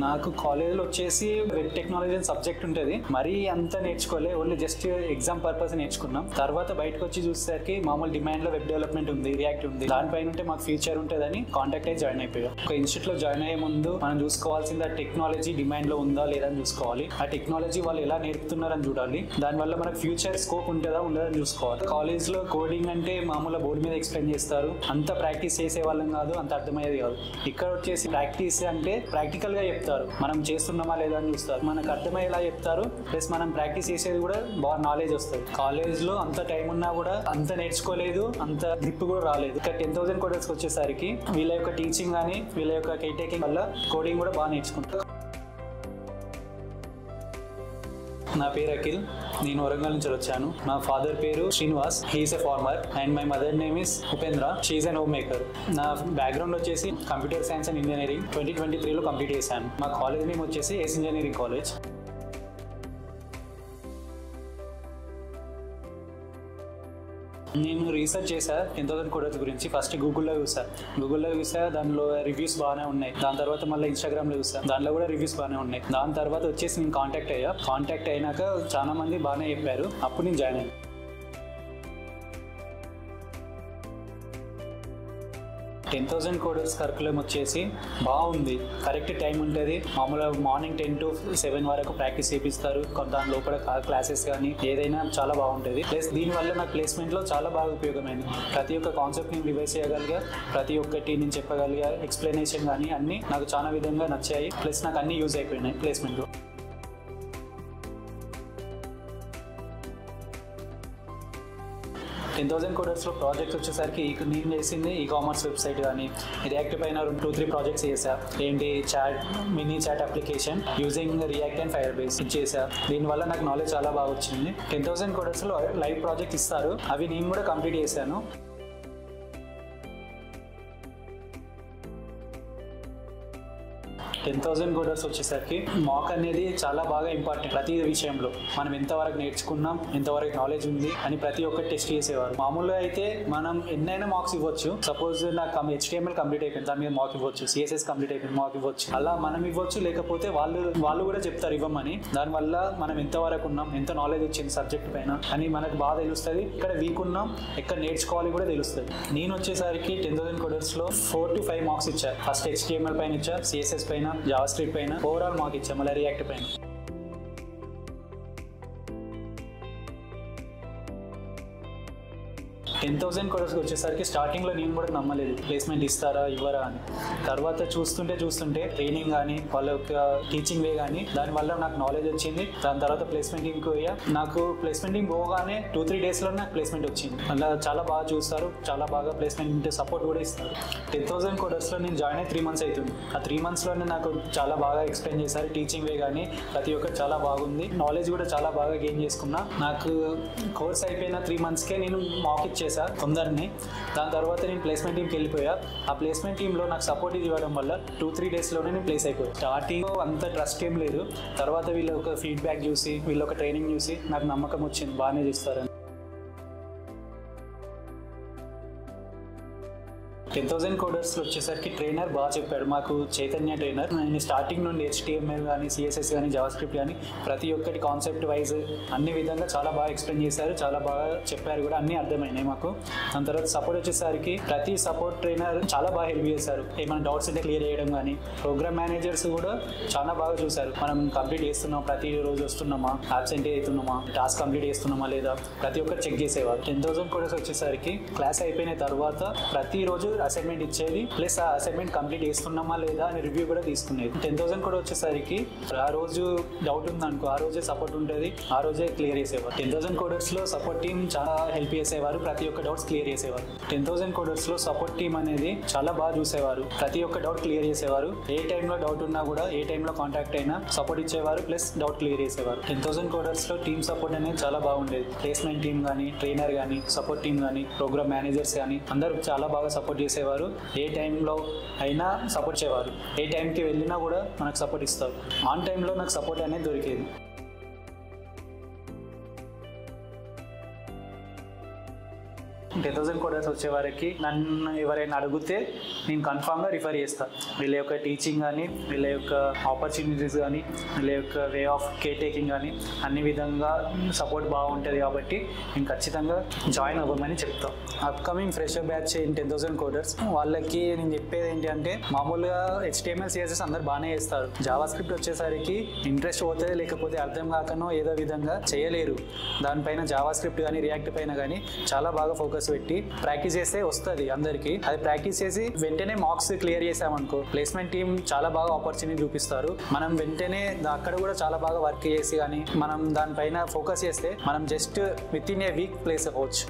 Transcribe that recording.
నాకు కాలేజ్లో వచ్చేసి వెబ్ టెక్నాలజీ అని సబ్జెక్ట్ ఉంటుంది, మరీ అంతా నేర్చుకోలే, ఓన్లీ జస్ట్ ఎగ్జామ్ పర్పస్ నేర్చుకున్నాం. తర్వాత బయటకు వచ్చి చూసేసరికి మామూలు డిమాండ్ లో వెబ్ డెవలప్మెంట్ ఉంది, రియాక్ట్ ఉంది, దానిపైన ఉంటే మాకు ఫ్యూచర్ ఉంటుందని కాంటాక్ట్ అయ్యి జాయిన్ అయిపోయాం. ఒక ఇన్స్టిట్యూట్ లో జాయిన్ అయ్యే ముందు మనం చూసుకోవాల్సింది ఆ టెక్నాలజీ డిమాండ్ లో ఉందా లేదా అని చూసుకోవాలి. ఆ టెక్నాలజీ వాళ్ళు ఎలా నేర్పుతున్నారని చూడాలి. దానివల్ల మనకు ఫ్యూచర్ స్కోప్ ఉంటుందా ఉండదని చూసుకోవాలి. కాలేజ్ లో కోడింగ్ అంటే మామూలు బోర్డు మీద ఎక్స్ప్లెయిన్ చేస్తారు, అంత ప్రాక్టీస్ చేసే వాళ్ళం కాదు, అంత అర్థమయ్యేది కాదు. ఇక్కడ వచ్చేసి ప్రాక్టీస్ అంటే ప్రాక్టికల్ గా చెప్తారు, మనం చేస్తున్నామా లేదా అని చూస్తారు, మనకు అర్థమయ్యేలా చెప్తారు, ప్లస్ మనం ప్రాక్టీస్ చేసేది కూడా బాగా నాలెడ్జ్ వస్తుంది. కాలేజ్ లో అంత టైం ఉన్నా కూడా అంత నేర్చుకోలేదు, అంత గ్రిప్ కూడా రాలేదు. ఇక్కడ 10,000 కోడర్స్ వచ్చేసరికి వీళ్ళ యొక్క టీచింగ్ కానీ వీళ్ళ యొక్క కేర్ టేకింగ్ వల్ల కోడింగ్ కూడా బాగా నేర్చుకుంటారు. నా పేరు అఖిల్, నేను వరంగల్ నుంచి వచ్చాను. నా ఫాదర్ పేరు Srinivas, he's a farmer, and my mother name is Upendra, she's an home maker. నా బ్యాక్గ్రౌండ్ వచ్చేసి కంప్యూటర్ సైన్స్ అండ్ ఇంజనీరింగ్ 2023లో కంప్లీట్ చేశాను. మా కాలేజ్ నేమ్ వచ్చేసి ఎస్ ఇంజనీరింగ్ కాలేజ్. నేను రీసెర్చ్ చేశా 10,000 కోడర్స్ గురించి. ఫస్ట్ గూగుల్లో చూసా, దానిలో రివ్యూస్ బాగానే ఉన్నాయి. దాని తర్వాత మళ్ళీ ఇన్స్టాగ్రామ్లో చూసా, దానిలో కూడా రివ్యూస్ బాగానే ఉన్నాయి. దాని తర్వాత వచ్చేసి నేను కాంటాక్ట్ అయినాక చాలా మంది బాగానే చెప్పారు, అప్పుడు నేను జాయిన్ అయ్యాను. 10,000 కోడర్స్ కరికులం వచ్చేసి బాగుంది, కరెక్ట్ టైం ఉంటుంది. మామూలుగా మార్నింగ్ 10 to 7 వరకు ప్రాక్టీస్ చేపిస్తారు. దాని లోపల క్లాసెస్ కానీ ఏదైనా చాలా బాగుంటుంది. ప్లస్ దీనివల్ల నాకు ప్లేస్మెంట్లో చాలా బాగా ఉపయోగమైంది. ప్రతి ఒక్క కాన్సెప్ట్ని రివైజ్ చేయగలిగా, ప్రతి ఒక్కటి నేను చెప్పగలిగా, ఎక్స్ప్లెనేషన్ కానీ అన్నీ నాకు చాలా విధంగా నచ్చాయి. ప్లస్ నాకు అన్నీ యూజ్ అయిపోయినాయి ప్లేస్మెంట్లో. 10,000 కోడర్స్లో ప్రాజెక్ట్స్ వచ్చేసరికి నేను చేసింది కామర్స్ వెబ్సైట్ కానీ రియాక్ట్ పైన 2-3 ప్రాజెక్ట్స్ చేశా. ఏంటి mini chat application using React and Firebase చేశా. దీనివల్ల నాకు నాలెడ్జ్ చాలా బాగా వచ్చింది. 10,000 కోడర్స్లో లైవ్ ప్రాజెక్ట్ ఇస్తారు, అవి నేను కూడా కంప్లీట్ చేశాను. 10,000 కోడర్స్ వచ్చేసరికి మాక్ అనేది చాలా బాగా ఇంపార్టెంట్. ప్రతి విషయంలో మనం ఎంతవరకు నేర్చుకున్నాం, ఎంతవరకు నాలెడ్జ్ ఉంది అని ప్రతి ఒక్కటి టెస్ట్ చేసేవారు. మామూలుగా అయితే మనం ఎన్నైనా మార్క్స్ ఇవ్వచ్చు. సపోజ్ నాకు HTML కంప్లీట్ అయిపోయింది, దాని మీద మార్క్ ఇవ్వచ్చు. CSS కంప్లీట్ అయిపోయింది, మార్క్ ఇవ్వచ్చు. అలా మనం ఇవ్వచ్చు, లేకపోతే వాళ్ళు కూడా చెప్తారు ఇవ్వమని. దానివల్ల మనం ఎంతవరకు ఉన్నాం, ఎంత నాలెడ్జ్ వచ్చింది సబ్జెక్ట్ పైన అని మనకు బాగా తెలుస్తుంది. ఇక్కడ వీక్ ఉన్నాం, ఎక్కడ నేర్చుకోవాలి కూడా తెలుస్తుంది. నేను వచ్చేసరికి 10,000 కోడర్స్లో 4 to 5 మార్క్స్ ఇచ్చా. ఫస్ట్ HTML పైన ఇచ్చా, CSS పైన, జావా స్క్రిప్ట్ పైన, ఓవరాల్ మార్క్ ఇచ్చా, మళ్ళీ రియాక్ట్ పైన. 10,000 కోడర్స్కి వచ్చేసరికి స్టార్టింగ్లో నేను కూడా నమ్మలేదు ప్లేస్మెంట్ ఇస్తారా ఇవ్వరా అని. తర్వాత చూస్తుంటే ట్రైనింగ్ కానీ వాళ్ళ యొక్క టీచింగ్ వే కానీ దానివల్ల నాకు నాలెడ్జ్ వచ్చింది. దాని తర్వాత ప్లేస్మెంట్ టీమ్కి పోయా. నాకు ప్లేస్మెంట్ టీమ్ పోగానే 2-3 డేస్లో నాకు ప్లేస్మెంట్ వచ్చింది. అలా చాలా బాగా చూస్తారు, చాలా బాగా ప్లేస్మెంట్ సపోర్ట్ కూడా ఇస్తారు. 10,000 కోడర్స్లో నేను జాయిన్ అయ్యి 3 months అవుతుంది. ఆ 3 monthsలోనే నాకు చాలా బాగా ఎక్స్ప్లెయిన్ చేశారు. టీచింగ్ వే కానీ ప్రతి ఒక్కటి చాలా బాగుంది. నాలెడ్జ్ కూడా చాలా బాగా గెయిన్ చేసుకున్నా. నాకు కోర్స్ అయిపోయిన 3 monthsకే నేను మాక్ ఇచ్చేసాను కొందరిని. దాని తర్వాత నేను ప్లేస్మెంట్ టీమ్కి వెళ్ళిపోయా. ఆ ప్లేస్మెంట్ టీంలో నాకు సపోర్ట్ ఇవ్వడం వల్ల 2-3 డేస్లోనే నేను ప్లేస్ అయిపోయాను. స్టార్టింగ్ అంత ట్రస్ట్ ఏం లేదు, తర్వాత వీళ్ళ ఒక ఫీడ్బ్యాక్ చూసి, వీళ్ళ ఒక ట్రైనింగ్ చూసి నాకు నమ్మకం వచ్చింది, బాగానే చేస్తారని. 10,000 కోడర్స్లో వచ్చేసరికి ట్రైనర్ బాగా చెప్పాడు. మాకు చైతన్య ట్రైనర్. నేను స్టార్టింగ్ నుండి HTML కానీ, CSS కానీ, జావా స్క్రిప్ట్ కానీ ప్రతి ఒక్కటి కాన్సెప్ట్ వైజ్ అన్ని విధంగా చాలా బాగా ఎక్స్ప్లెయిన్ చేశారు, చాలా బాగా చెప్పారు కూడా, అన్నీ అర్థమైనాయి మాకు. దాని తర్వాత సపోర్ట్ వచ్చేసరికి ప్రతి సపోర్ట్ ట్రైనర్ చాలా బాగా హెల్ప్ చేశారు. ఏమైనా డౌట్స్ ఉంటే క్లియర్ చేయడం కానీ. ప్రోగ్రామ్ మేనేజర్స్ కూడా చాలా బాగా చూశారు, మనం కంప్లీట్ చేస్తున్నాం, ప్రతి రోజు వస్తున్నామా, అబ్సెంట్ అవుతున్నామా, టాస్క్ కంప్లీట్ చేస్తున్నామా లేదా, ప్రతి ఒక్కటి చెక్ చేసేవారు. 10,000 కోడర్స్ వచ్చేసరికి క్లాస్ అయిపోయిన తర్వాత ప్రతిరోజు అసైన్మెంట్ ఇచ్చేది, ప్లస్ ఆ అసైన్మెంట్ కంప్లీట్ చేస్తున్నామా లేదా అని రివ్యూ కూడా తీసుకునేది. 10,000 కూడా వచ్చేసరికి ఆ రోజు డౌట్ ఉందనుకో, ఆ రోజే సపోర్ట్ ఉంటుంది, ఆ రోజే క్లియర్ చేసేవారు. 10,000 కోడర్స్లో సపోర్ట్ టీమ్ చాలా హెల్ప్ చేసేవారు, ప్రతి ఒక్క డౌట్స్ క్లియర్ చేసేవారు. 10,000 కోడర్స్లో సపోర్ట్ టీమ్ అనేది చాలా బాగా చూసేవారు, ప్రతి ఒక్క డౌట్ క్లియర్ చేసేవారు. ఏ టైంలో డౌట్ ఉన్నా కూడా, ఏ టైంలో కాంటాక్ట్ అయినా సపోర్ట్ ఇచ్చేవారు, ప్లస్ డౌట్ క్లియర్ చేసేవారు. 10,000 కోడర్స్లో టీమ్ సపోర్ట్ అనేది చాలా బాగుండేది. ప్లేస్మెంట్ టీమ్ కానీ, ట్రైనర్ కానీ, సపోర్ట్ టీమ్ కానీ, ప్రోగ్రామ్ మేనేజర్స్ కానీ అందరూ చాలా బాగా సపోర్ట్ చేసేవారు. ఏ టైంలో అయినా సపోర్ట్ చేసేవారు, ఏ టైంకి వెళ్ళినా కూడా మనకు సపోర్ట్ ఇస్తారు. ఆన్ టైంలో నాకు సపోర్ట్ అనేది దొరికేది. 10,000 కోడర్స్ వచ్చే వరకు నన్ను ఎవరైనా అడిగితే నేను కన్ఫామ్గా రిఫర్ చేస్తాను. వీళ్ళ యొక్క టీచింగ్ కానీ, వీళ్ళ యొక్క ఆపర్చునిటీస్ కానీ, వీళ్ళ యొక్క వే ఆఫ్ కేర్ టేకింగ్ కానీ అన్ని విధంగా సపోర్ట్ బాగుంటుంది కాబట్టి నేను ఖచ్చితంగా జాయిన్ అవ్వమని చెప్తాను. Upcoming fresher batch in 10,000 coders వాళ్ళకి నేను చెప్పేది ఏంటి అంటే, మామూలుగా HTML CSS అందరు బాగానే చేస్తారు. జావా స్క్రిప్ట్ వచ్చేసరికి ఇంట్రెస్ట్ పోతుంది, లేకపోతే అర్థం కాకనో ఏదో విధంగా చేయలేరు. దానిపైన జావా స్క్రిప్ట్ కానీ రియాక్ట్ పైన కానీ చాలా బాగా ఫోకస్ పెట్టి ప్రాక్టీస్ చేస్తే వస్తుంది అందరికీ. అది ప్రాక్టీస్ చేసి వెంటనే మార్క్స్ క్లియర్ చేసామనుకో ప్లేస్మెంట్ టీం చాలా బాగా ఆపర్చునిటీ చూపిస్తారు. మనం వెంటనే అక్కడ కూడా చాలా బాగా వర్క్ చేసి కానీ మనం దానిపైన ఫోకస్ చేస్తే మనం just with in a week place అవ్వచ్చు.